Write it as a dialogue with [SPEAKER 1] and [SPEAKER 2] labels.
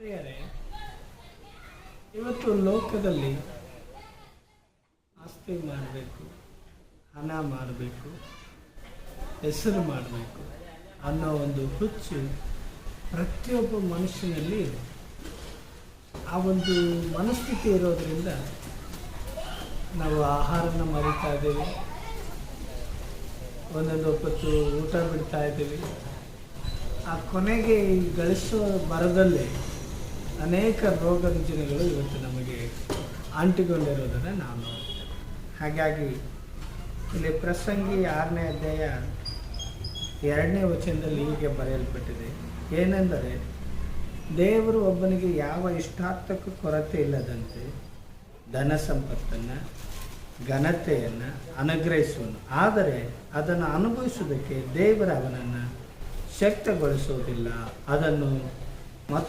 [SPEAKER 1] ಪ್ರಿಯರೇ, ಇವತ್ತು ಲೋಕದಲ್ಲಿ ಆಸ್ತಿ ಮಾಡಬೇಕು, ಹಣ ಮಾಡಬೇಕು, ಹೆಸರು ಮಾಡಬೇಕು ಅನ್ನೋ ಒಂದು ಹುಚ್ಚು ಪ್ರತಿಯೊಬ್ಬ ಮನುಷ್ಯನಲ್ಲಿ ಇದೆ. ಆ ಒಂದು ಮನಸ್ಥಿತಿ ಇರೋದರಿಂದ ನಾವು ಆಹಾರನ ಮರಿತಾ ಇದ್ದೀವಿ, ಒಂದೊಂದು ಹೊತ್ತು ಊಟ ಬಿಡ್ತಾ ಇದ್ದೀವಿ. ಆ ಕೊನೆಗೆ ಈ ಗಳಿಸೋ ಬರದಲ್ಲಿ ಅನೇಕ ರೋಗ ರುಜಿನಗಳು ಇವತ್ತು ನಮಗೆ ಅಂಟಿಕೊಂಡಿರೋದನ್ನು ನಾವು ನೋಡ್ತೇವೆ. ಹಾಗಾಗಿ ಇಲ್ಲಿ ಪ್ರಸಂಗಿ 6ನೇ ಅಧ್ಯಾಯ 2ನೇ ವಚನದಲ್ಲಿ ಹೀಗೆ ಬರೆಯಲ್ಪಟ್ಟಿದೆ, ಏನೆಂದರೆ ದೇವರು ಒಬ್ಬನಿಗೆ ಯಾವ ಇಷ್ಟಾರ್ಥಕ್ಕೂ ಕೊರತೆ ಇಲ್ಲದಂತೆ ಧನ ಸಂಪತ್ತನ್ನು ಘನತೆಯನ್ನು ಅನುಗ್ರಹಿಸುವನು. ಆದರೆ ಅದನ್ನು ಅನುಭವಿಸುವುದಕ್ಕೆ ದೇವರು ಅವನನ್ನು ಶಕ್ತಗೊಳಿಸುವುದಿಲ್ಲ, ಅದನ್ನು